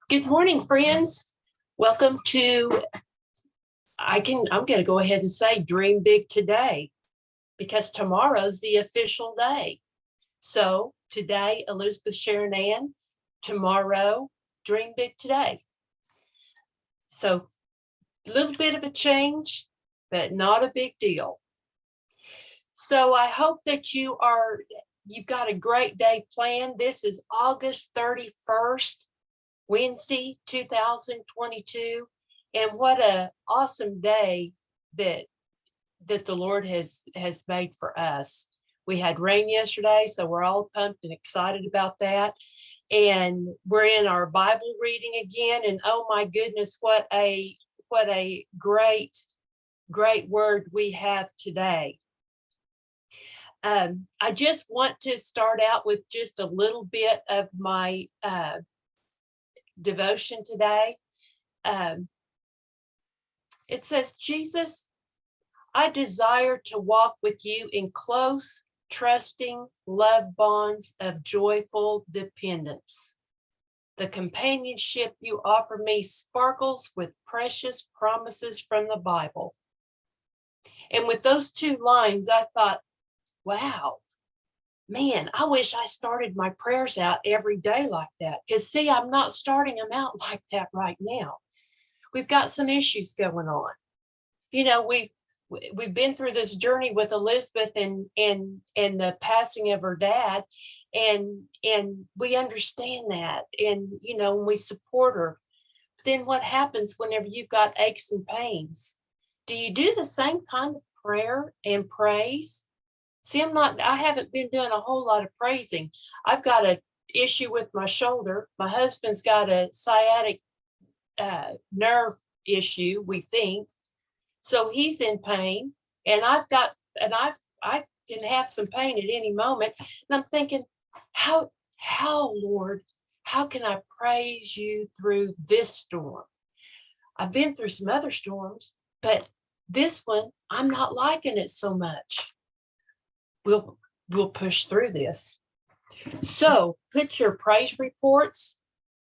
Good morning, friends. Welcome to, I'm going to go ahead and say Dream Big Today, because tomorrow's the official day. So today, Elizabeth Sharon Ann, tomorrow, Dream Big Today. So a little bit of a change, but not a big deal. So I hope that you've got a great day planned. This is August 31st. Wednesday, 2022. And what an awesome day that the Lord has made for us. We had rain yesterday, so we're all pumped and excited about that. And we're in our Bible reading again. And oh my goodness, what a great word we have today. I just want to start out with just a little bit of my devotion today. It says, Jesus, I desire to walk with you in close, trusting love bonds of joyful dependence. The companionship you offer me sparkles with precious promises from the Bible. And with those two lines, I thought, wow, man, I wish I started my prayers out every day like that. Because see, I'm not starting them out like that right now. We've got some issues going on. You know, we've been through this journey with Elizabeth and the passing of her dad, and we understand that, and you know, we support her. But then what happens whenever you've got aches and pains? Do you do the same kind of prayer and praise? See, I haven't been doing a whole lot of praising. I've got an issue with my shoulder. My husband's got a sciatic nerve issue, we think. So he's in pain, and I can have some pain at any moment. And I'm thinking, how, Lord, how can I praise you through this storm? I've been through some other storms, but this one, I'm not liking it so much. We'll push through this. So put your praise reports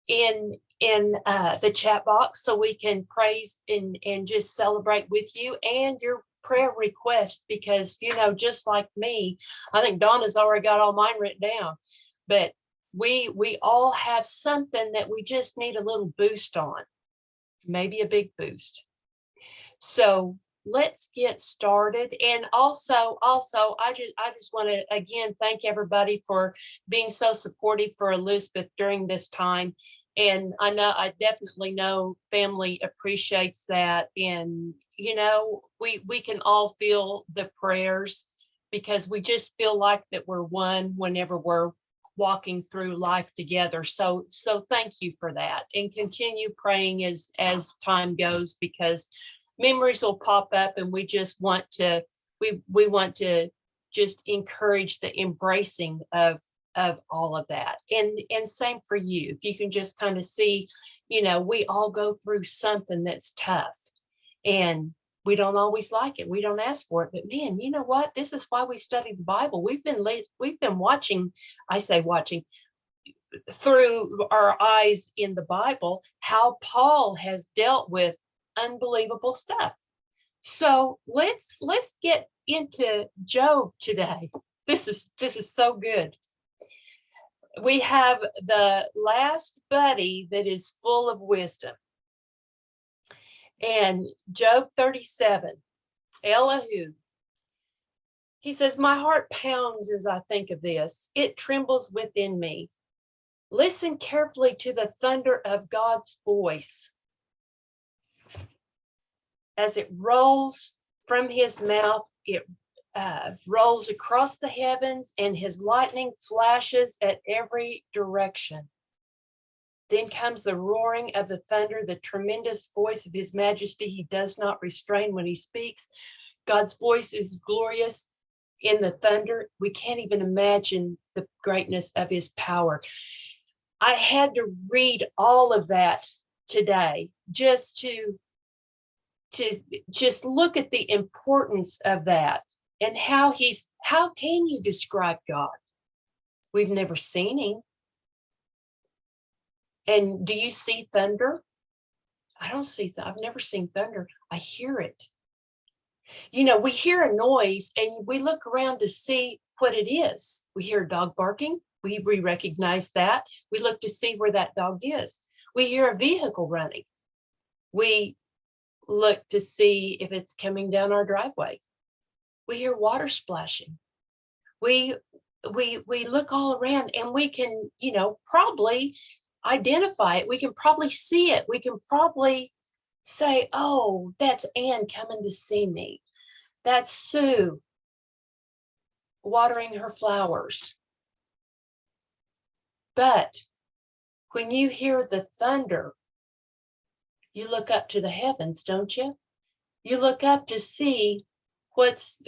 in the chat box so we can praise and just celebrate with you, and your prayer request, because you know, just like me, I think Donna's already got all mine written down, but we all have something that we just need a little boost on, maybe a big boost. So let's get started. And also I just want to again thank everybody for being so supportive for Elizabeth during this time. And I definitely know family appreciates that. And you know, we can all feel the prayers, because we just feel like that we're one whenever we're walking through life together. So thank you for that, and continue praying as time goes, because memories will pop up, and we just want to we want to just encourage the embracing of all of that. And same for you. If you can just kind of see, you know, we all go through something that's tough, and we don't always like it. We don't ask for it, but man, you know what? This is why we study the Bible. We've been watching, I say watching, through our eyes in the Bible, how Paul has dealt with unbelievable stuff. So let's get into Job today. This is so good. We have the last buddy that is full of wisdom. And Job 37, Elihu, he says, my heart pounds as I think of this. It trembles within me. Listen carefully to the thunder of God's voice as it rolls from his mouth. It rolls across the heavens, and his lightning flashes at every direction. Then comes the roaring of the thunder, the tremendous voice of his majesty. He does not restrain when he speaks. God's voice is glorious in the thunder. We can't even imagine the greatness of his power. I had to read all of that today just to just look at the importance of that, and how can you describe God? We've never seen him. And do you see thunder? I don't see I've never seen thunder. I hear it. You know, we hear a noise and we look around to see what it is. We hear a dog barking. We recognize that. We look to see where that dog is. We hear a vehicle running. We look to see if it's coming down our driveway. We hear water splashing. We look all around and we can, you know, probably identify it. We can probably see it. We can probably say, oh, that's Ann coming to see me. That's Sue watering her flowers. But when you hear the thunder, you look up to the heavens, don't you? You look up to see what's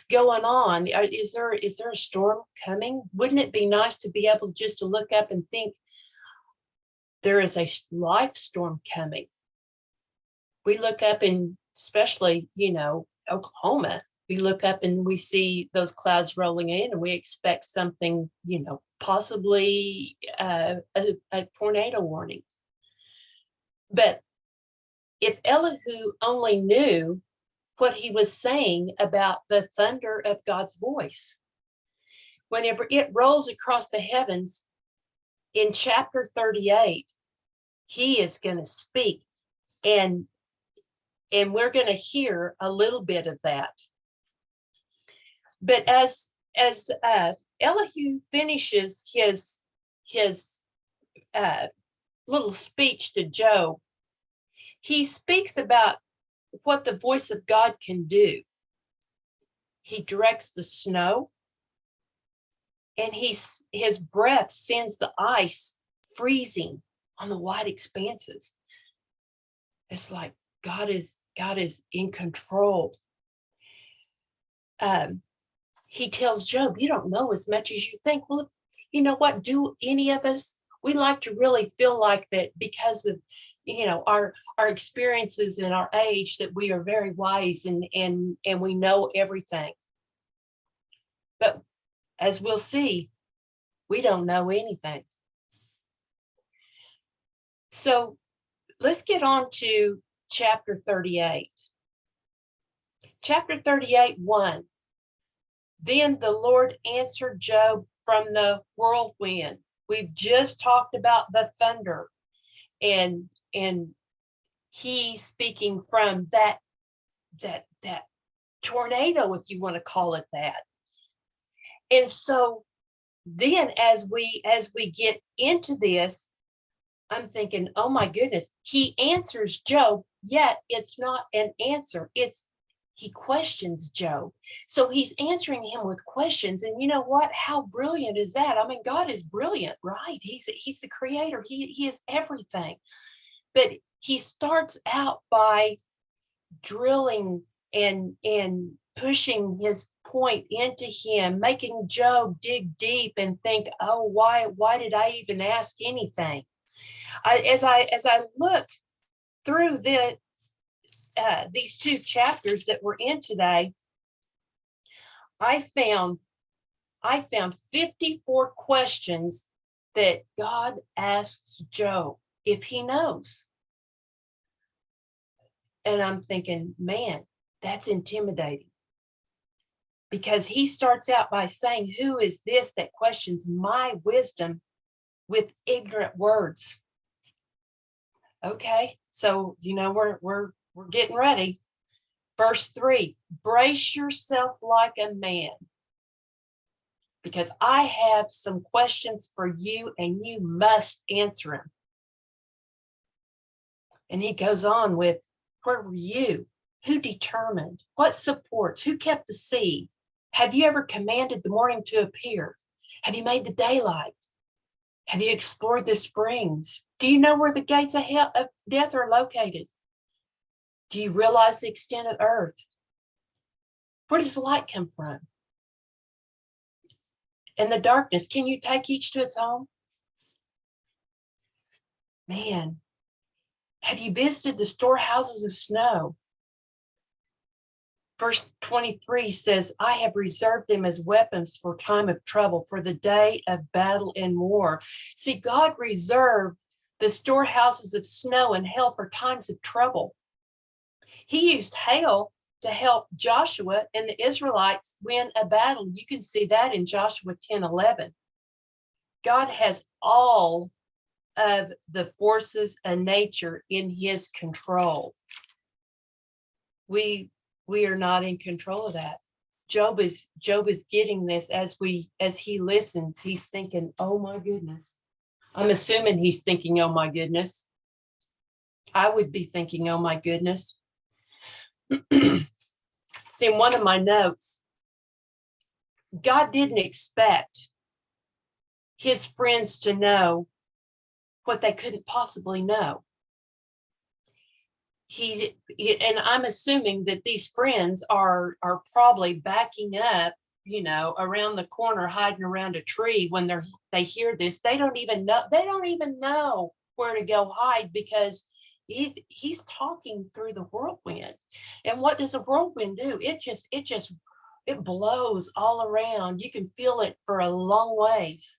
going on. Is there a storm coming? Wouldn't it be nice to be able just to look up and think there is a life storm coming? We look up and especially, you know, Oklahoma, we look up and we see those clouds rolling in and we expect something, you know, possibly a tornado warning. But if Elihu only knew what he was saying about the thunder of God's voice, whenever it rolls across the heavens in chapter 38, he is going to speak, and we're going to hear a little bit of that. But as Elihu finishes his little speech to Job, he speaks about what the voice of God can do. He directs the snow, and his breath sends the ice freezing on the wide expanses. It's like God is in control. He tells Job, you don't know as much as you think. Well, you know what? Do any of us? We like to really feel like that because of, you know, our experiences and our age, that we are very wise and we know everything. But as we'll see, we don't know anything. So let's get on to chapter 38. Chapter 38, 1. Then the Lord answered Job from the whirlwind. We've just talked about the thunder, and he's speaking from that tornado, if you want to call it that. And so then as we get into this, I'm thinking, oh my goodness, he answers Job, yet it's not an answer. He questions Job. So he's answering him with questions. And you know what? How brilliant is that? I mean, God is brilliant, right? He's the creator. He is everything. But he starts out by drilling and pushing his point into him, making Job dig deep and think, oh, why did I even ask anything? As I looked through these two chapters that we're in today, I found 54 questions that God asks Job if he knows. And I'm thinking, man, that's intimidating. Because he starts out by saying, who is this that questions my wisdom with ignorant words? Okay, so you know we're getting ready. Verse 3, brace yourself like a man, because I have some questions for you and you must answer them. And he goes on with, where were you? Who determined? What supports? Who kept the sea? Have you ever commanded the morning to appear? Have you made the daylight? Have you explored the springs? Do you know where the gates of death are located? Do you realize the extent of earth? Where does light come from? And the darkness, can you take each to its home? Man, have you visited the storehouses of snow? Verse 23 says, I have reserved them as weapons for time of trouble, for the day of battle and war. See, God reserved the storehouses of snow and hail for times of trouble. He used hail to help Joshua and the Israelites win a battle. You can see that in Joshua 10:11. God has all of the forces of nature in his control. We are not in control of that. Job is getting this as he listens. He's thinking, oh my goodness. I'm assuming he's thinking, oh my goodness. I would be thinking, oh my goodness. See, in one of my notes, God didn't expect his friends to know what they couldn't possibly know. And I'm assuming that these friends are probably backing up, around the corner, hiding around a tree when they hear this. They don't even know where to go hide, because he's talking through the whirlwind. And what does a whirlwind do? It blows all around. You can feel it for a long ways.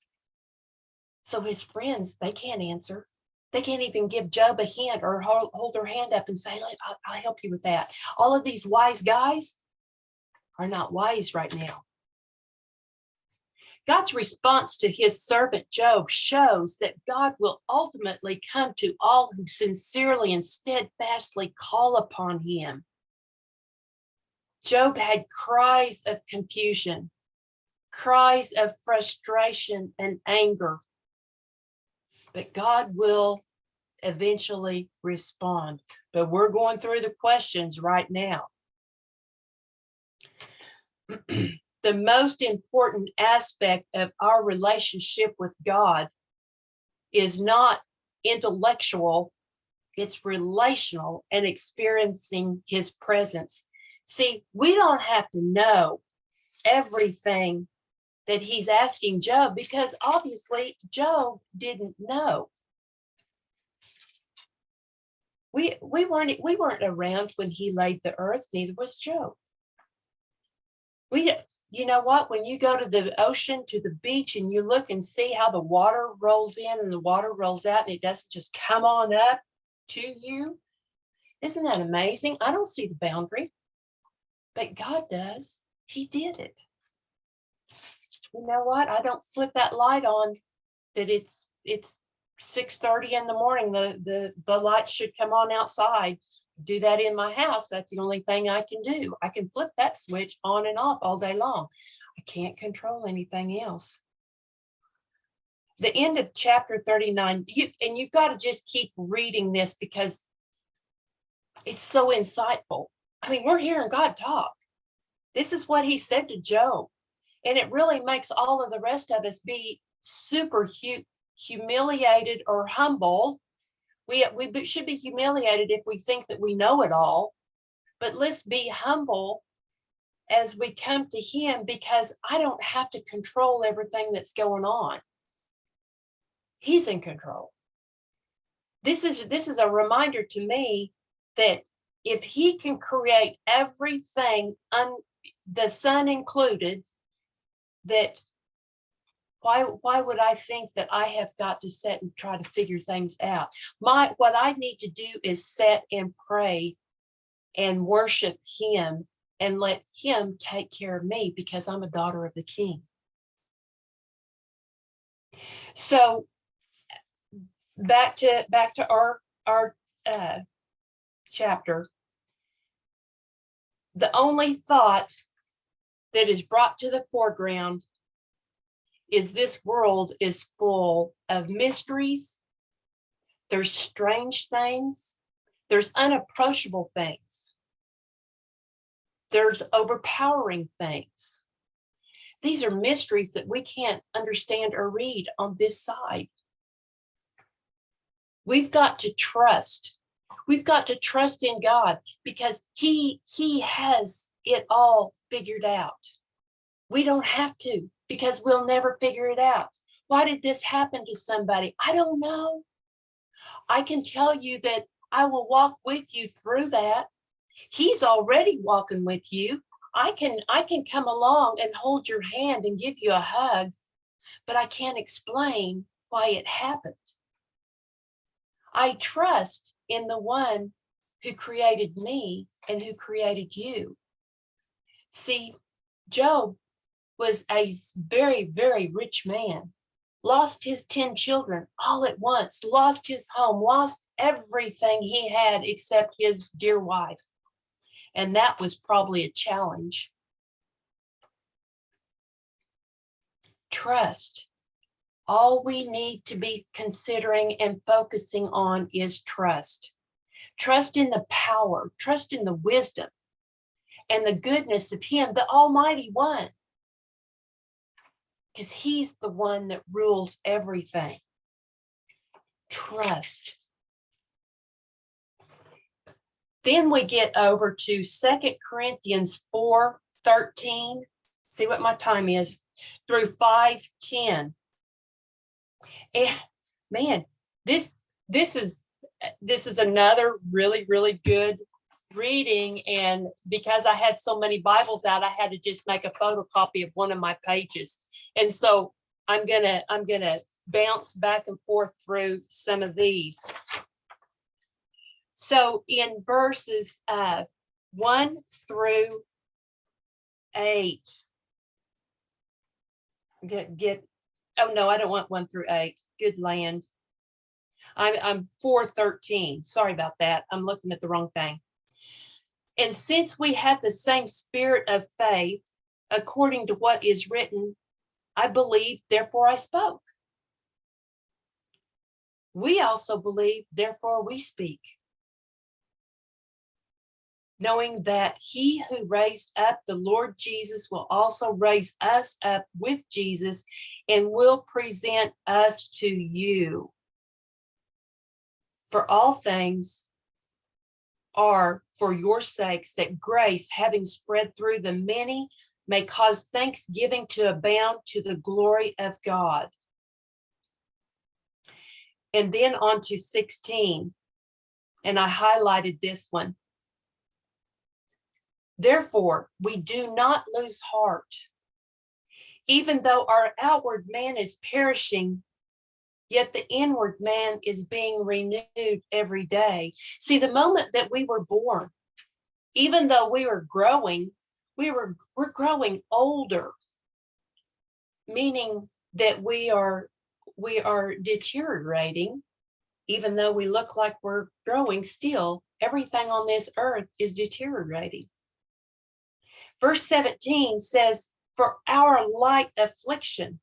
So his friends, they can't answer. They can't even give Job a hint or hold their hand up and say, I'll help you with that. All of these wise guys are not wise right now. God's response to his servant Job shows that God will ultimately come to all who sincerely and steadfastly call upon him. Job had cries of confusion, cries of frustration and anger, but God will eventually respond. But we're going through the questions right now. The most important aspect of our relationship with God is not intellectual, it's relational and experiencing his presence. See, we don't have to know everything that he's asking Job, because obviously Job didn't know. We weren't around when he laid the earth, neither was Job. You know what? When you go to the ocean, to the beach, and you look and see how the water rolls in and the water rolls out, and it doesn't just come on up to you, isn't that amazing? I don't see the boundary, but God does. He did it. You know what? I don't flip that light on that it's 6:30 in the morning. The light should come on outside. Do that in my house. That's the only thing I can do. I can flip that switch on and off all day long. I can't control anything else. The end of chapter 39, you've got to just keep reading this because it's so insightful. I mean, we're hearing God talk. This is what he said to Job. And it really makes all of the rest of us be super humiliated or humble. We should be humiliated if we think that we know it all, but let's be humble as we come to him, because I don't have to control everything that's going on. He's in control. This is a reminder to me that if he can create everything, the sun included, that why would I think that I have got to sit and try to figure things out? What I need to do is sit and pray and worship him and let him take care of me, because I'm a daughter of the King. So back to our chapter. The only thought that is brought to the foreground is this world is full of mysteries. There's strange things. There's unapproachable things. There's overpowering things. These are mysteries that we can't understand or read on this side. We've got to trust. We've got to trust in God, because he has it all figured out. We don't have to, because we'll never figure it out. Why did this happen to somebody? I don't know. I can tell you that I will walk with you through that. He's already walking with you. I can come along and hold your hand and give you a hug, but I can't explain why it happened. I trust in the one who created me and who created you. See, Job was a very, very rich man, lost his 10 children all at once, lost his home, lost everything he had except his dear wife. And that was probably a challenge. Trust. All we need to be considering and focusing on is trust. Trust in the power, trust in the wisdom and the goodness of Him, the Almighty One. Because He's the one that rules everything. Trust. Then we get over to 2 Corinthians 4:13. See what my time is, through 5:10. And man, this is another really, really good reading. And because I had so many Bibles out, I had to just make a photocopy of one of my pages. And so I'm gonna bounce back and forth through some of these. So in verses 1 through 8, oh no, I don't want 1 through 8. Good land. I'm 4:13. Sorry about that. I'm looking at the wrong thing. And since we have the same spirit of faith, according to what is written, I believe, therefore I spoke. We also believe, therefore we speak. Knowing that He who raised up the Lord Jesus will also raise us up with Jesus and will present us to you. For all things are for your sakes, that grace, having spread through the many, may cause thanksgiving to abound to the glory of God. And then on to 16, and I highlighted this one. Therefore, we do not lose heart. Even though our outward man is perishing, yet the inward man is being renewed every day. See, the moment that we were born, even though we were growing, we're growing older, meaning that we are deteriorating. Even though we look like we're growing, still everything on this earth is deteriorating. Verse 17 says, for our light affliction,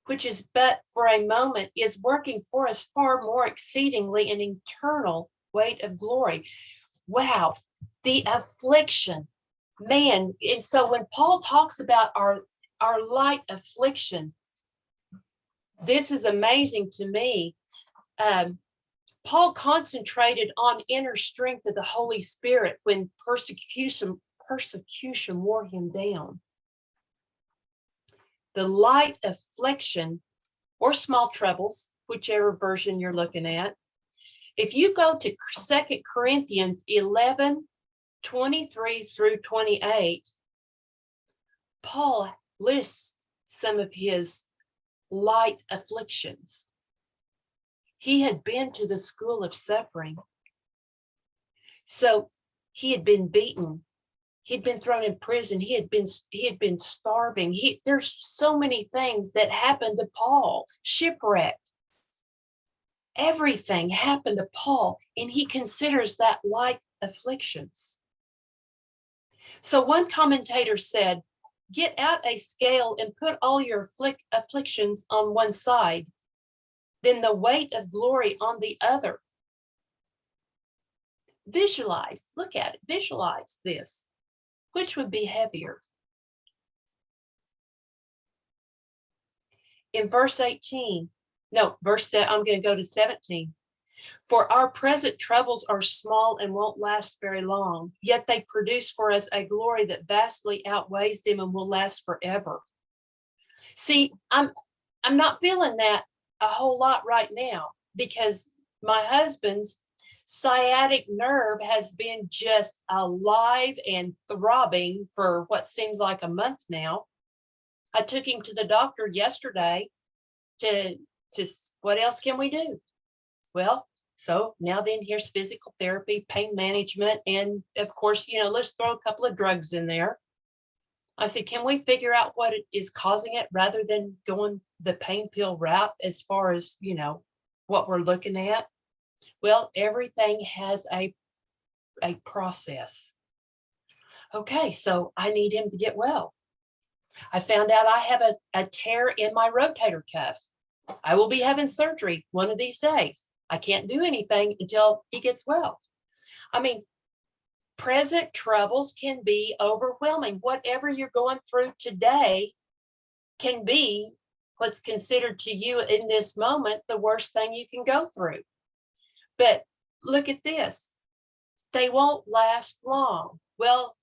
which is but for a moment, is working for us far more exceedingly an eternal weight of glory. Wow, the affliction, man. And so when Paul talks about our light affliction, this is amazing to me. Paul concentrated on inner strength of the Holy Spirit when persecution wore him down. The light affliction or small troubles, whichever version you're looking at. If you go to 2 Corinthians 11:23 through 28, Paul lists some of his light afflictions. He had been to the school of suffering. So he had been beaten. He'd been thrown in prison. He had been starving. There's so many things that happened to Paul. Shipwrecked. Everything happened to Paul, and he considers that light afflictions. So one commentator said, get out a scale and put all your afflictions on one side, then the weight of glory on the other. Visualize, look at it, visualize this. Which would be heavier? In verse 18, no, I'm going to go to 17. For our present troubles are small and won't last very long, yet they produce for us a glory that vastly outweighs them and will last forever. See, I'm not feeling that a whole lot right now because my husband's sciatic nerve has been just alive and throbbing for what seems like a month now. I took him to the doctor yesterday to just what else can we do? Well, so now then here's physical therapy, pain management, and of course, let's throw a couple of drugs in there. I said, can we figure out what it is causing it rather than going the pain pill route as far as, what we're looking at? Well, everything has a process. Okay, so I need him to get well. I found out I have a tear in my rotator cuff. I will be having surgery one of these days. I can't do anything until he gets well. I mean, present troubles can be overwhelming. Whatever you're going through today can be what's considered to you in this moment the worst thing you can go through. But look at this. They won't last long. Well,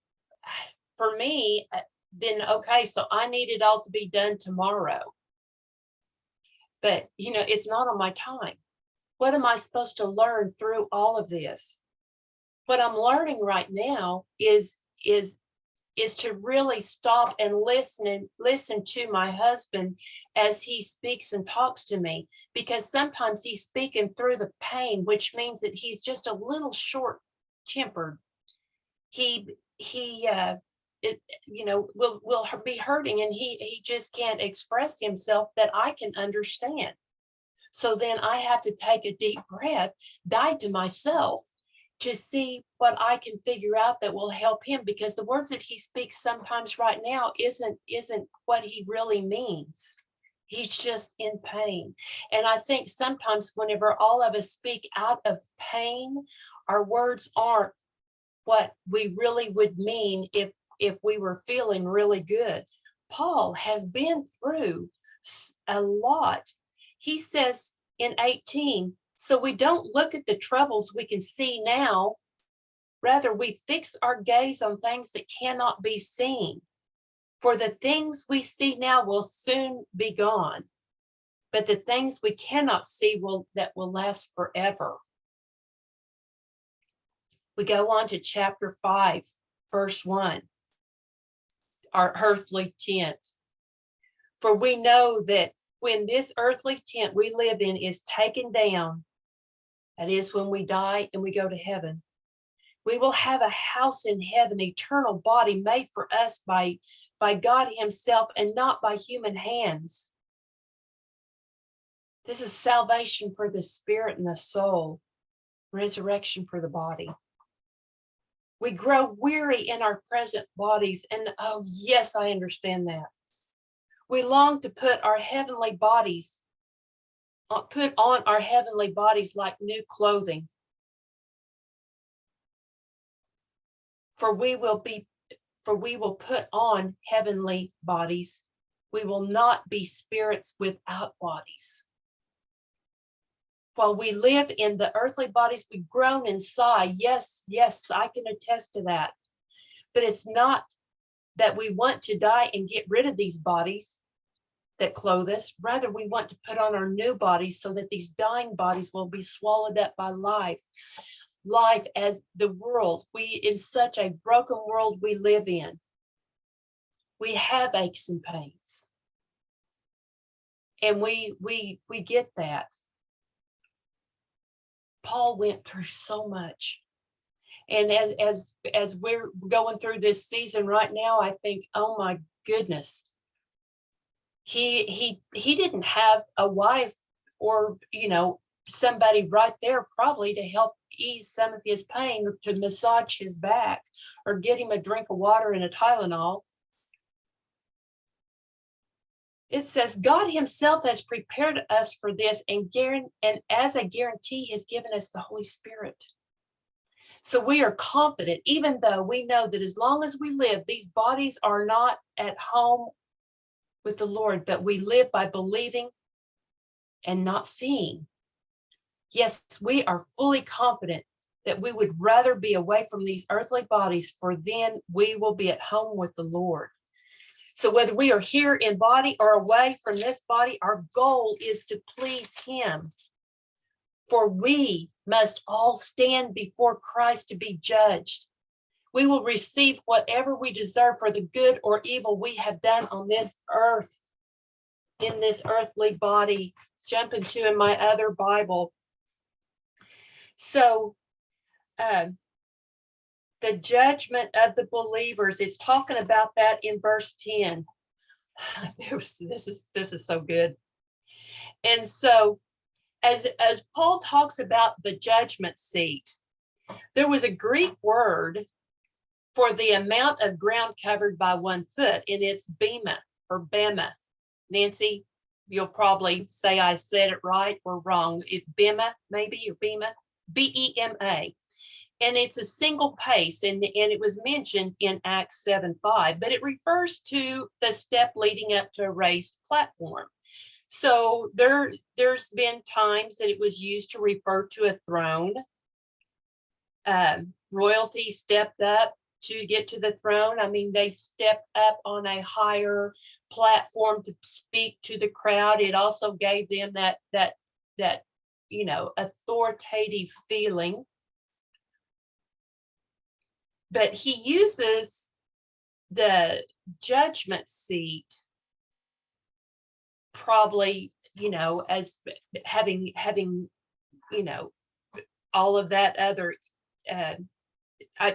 for me, then, okay, so I need it all to be done tomorrow. But, it's not on my time. What am I supposed to learn through all of this? What I'm learning right now is to really stop and listen to my husband as he speaks and talks to me, because sometimes he's speaking through the pain, which means that he's just a little short-tempered. He will be hurting, and he just can't express himself that I can understand. So then I have to take a deep breath, die to myself, to see what I can figure out that will help him, because the words that he speaks sometimes right now isn't what he really means. He's just in pain. And I think sometimes whenever all of us speak out of pain, our words aren't what we really would mean if we were feeling really good. Paul has been through a lot. He says in 18, so we don't look at the troubles we can see now. Rather, we fix our gaze on things that cannot be seen. For the things we see now will soon be gone, but the things we cannot see will last forever. We go on to chapter 5, verse 1, our earthly tent. For we know that when this earthly tent we live in is taken down, that is when we die and we go to heaven, we will have a house in heaven, eternal body made for us by God himself and not by human hands. This is salvation for the spirit and the soul, resurrection for the body. We grow weary in our present bodies, and oh yes, I understand that. We long to put on our heavenly bodies like new clothing. For we will put on heavenly bodies. We will not be spirits without bodies. While we live in the earthly bodies, we groan and sigh. Yes, I can attest to that. But it's not that we want to die and get rid of these bodies that clothe us. Rather, we want to put on our new bodies so that these dying bodies will be swallowed up by life. Life as the world. In such a broken world we live in. We have aches and pains. And we get that. Paul went through so much. And as we're going through this season right now, I think, oh my goodness, he didn't have a wife or, somebody right there probably to help ease some of his pain, or to massage his back or get him a drink of water and a Tylenol. It says God himself has prepared us for this, and as a guarantee has given us the Holy Spirit. So we are confident, even though we know that as long as we live, these bodies are not at home with the Lord, but we live by believing and not seeing. Yes, we are fully confident that we would rather be away from these earthly bodies, for then we will be at home with the Lord. So whether we are here in body or away from this body, our goal is to please him. For we must all stand before Christ to be judged. We will receive whatever we deserve for the good or evil we have done on this earth, in this earthly body. jumping to in my other Bible. So the judgment of the believers, it's talking about that in verse 10. This is so good. And so as Paul talks about the judgment seat, there was a Greek word for the amount of ground covered by 1 foot, and it's bema or bema. Nancy, you'll probably say I said it right or wrong. Bema, maybe, or bema, B-E-M-A. And it's a single pace, and it was mentioned in Acts 7:5, but it refers to the step leading up to a raised platform. So there's been times that it was used to refer to a throne. Royalty stepped up to get to the throne. I mean, they stepped up on a higher platform to speak to the crowd. It also gave them that authoritative feeling. But he uses the judgment seat probably, as having all of that other,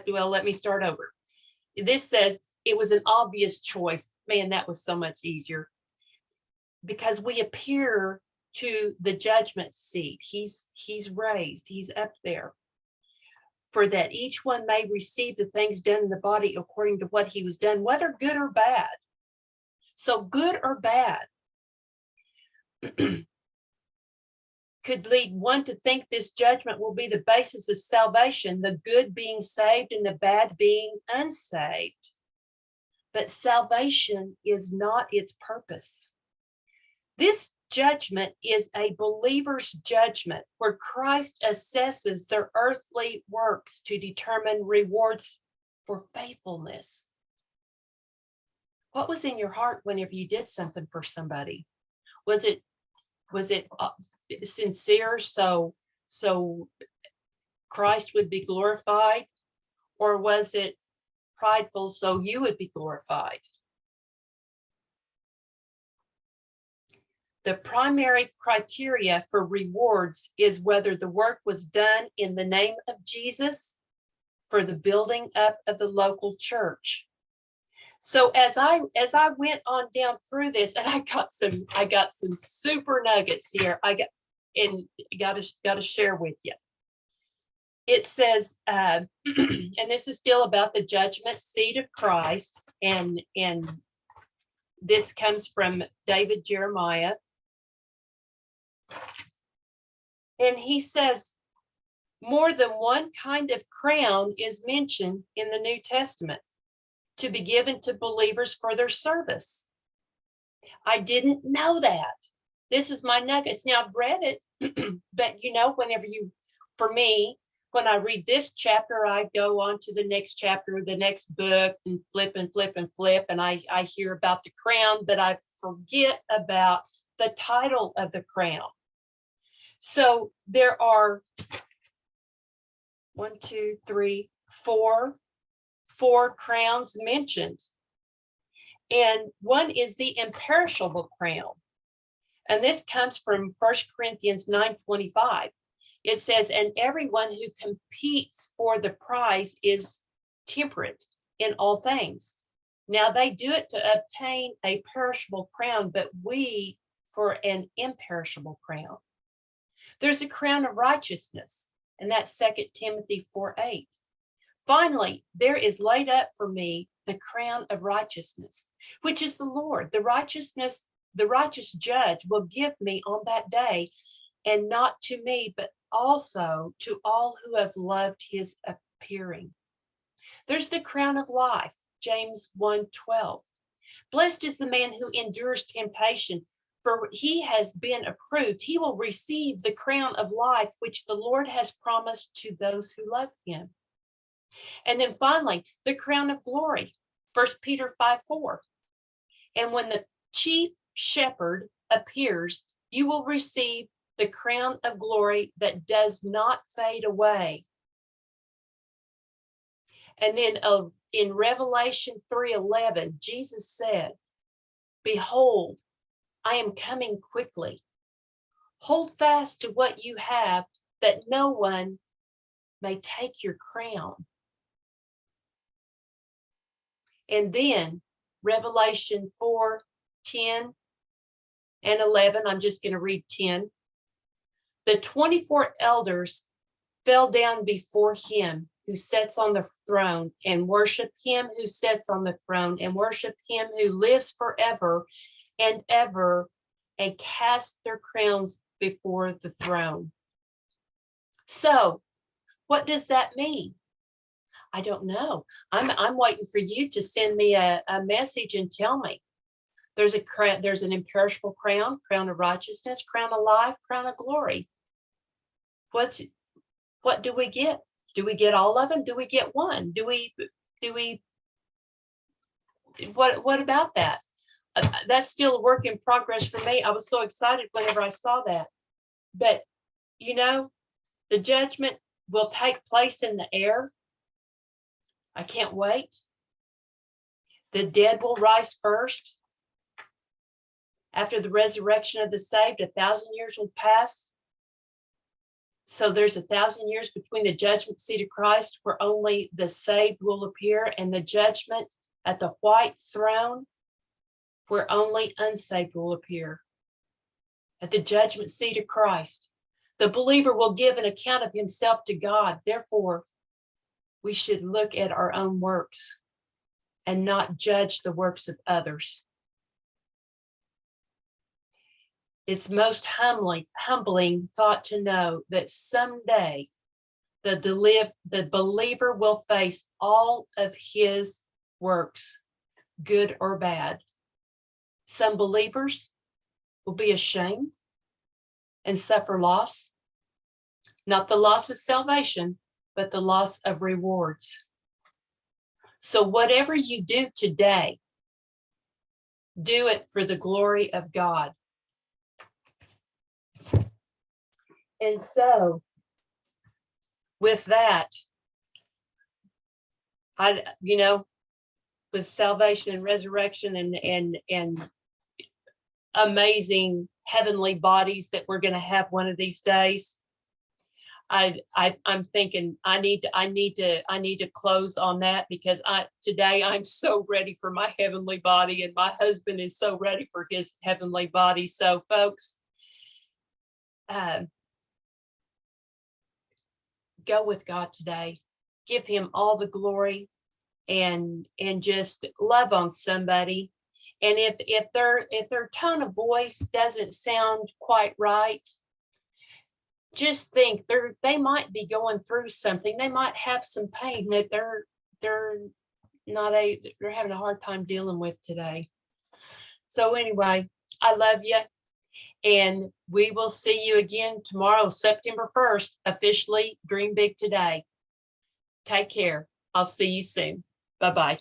let me start over. This says it was an obvious choice. Man, that was so much easier, because we appear to the judgment seat. He's raised, he's up there, for that each one may receive the things done in the body according to what he was done, whether good or bad. So good or bad could lead one to think this judgment will be the basis of salvation, the good being saved and the bad being unsaved. But salvation is not its purpose. This judgment is a believer's judgment, where Christ assesses their earthly works to determine rewards for faithfulness. What was in your heart whenever you did something for somebody? Was it sincere so Christ would be glorified, or was it prideful so you would be glorified? The primary criteria for rewards is whether the work was done in the name of Jesus for the building up of the local church. So as I went on down through this, and I got some super nuggets here. I got to share with you. It says, and this is still about the judgment seat of Christ, and this comes from David Jeremiah. And he says, more than one kind of crown is mentioned in the New Testament to be given to believers for their service. I didn't know that. This is my nuggets. Now, I've read it, but for me, when I read this chapter, I go on to the next chapter, the next book, and flip and flip and flip, and I hear about the crown, but I forget about the title of the crown. So there are 4 crowns mentioned. And one is the imperishable crown. And this comes from 1 Corinthians 9:25. It says, and everyone who competes for the prize is temperate in all things. Now they do it to obtain a perishable crown, but we for an imperishable crown. There's a crown of righteousness, and that's 2 Timothy 4:8. Finally, there is laid up for me the crown of righteousness, which is the Lord. The righteous judge will give me on that day, and not to me, but also to all who have loved his appearing. There's the crown of life, James 1:12. Blessed is the man who endures temptation, for he has been approved. He will receive the crown of life, which the Lord has promised to those who love him. And then finally, the crown of glory, 1 Peter 5:4. And when the chief shepherd appears, you will receive the crown of glory that does not fade away. And then in Revelation 3:11, Jesus said, behold, I am coming quickly. Hold fast to what you have, that no one may take your crown. And then Revelation 4:10 and 11, I'm just going to read 10. The 24 elders fell down before him who sits on the throne and worship him who sits on the throne and worship him who lives forever and ever, and cast their crowns before the throne. So what does that mean? I don't know. I'm waiting for you to send me a message and tell me. There's an imperishable crown, crown of righteousness, crown of life, crown of glory. What do we get? Do we get all of them? Do we get one? What about that? That's still a work in progress for me. I was so excited whenever I saw that. But, you know, the judgment will take place in the air. I can't wait. The dead will rise first. After the resurrection of the saved, 1,000 years will pass. So there's 1,000 years between the judgment seat of Christ, where only the saved will appear, and the judgment at the white throne, where only unsaved will appear. At the judgment seat of Christ, the believer will give an account of himself to God. Therefore, we should look at our own works and not judge the works of others. It's most humbling thought to know that someday the believer will face all of his works, good or bad. Some believers will be ashamed and suffer loss, not the loss of salvation, but the loss of rewards. So whatever you do today, do it for the glory of God. And so with that, with salvation and resurrection and amazing heavenly bodies that we're going to have one of these days, I'm thinking I need to close on that, because today I'm so ready for my heavenly body, and my husband is so ready for his heavenly body. So folks, go with God today. Give him all the glory, and just love on somebody. And if their tone of voice doesn't sound quite right, just think they might be going through something. They might have some pain that they're having a hard time dealing with today. So anyway, I love you, and we will see you again tomorrow, September 1st, officially Dream Big Today. Take care. I'll see you soon. Bye-bye.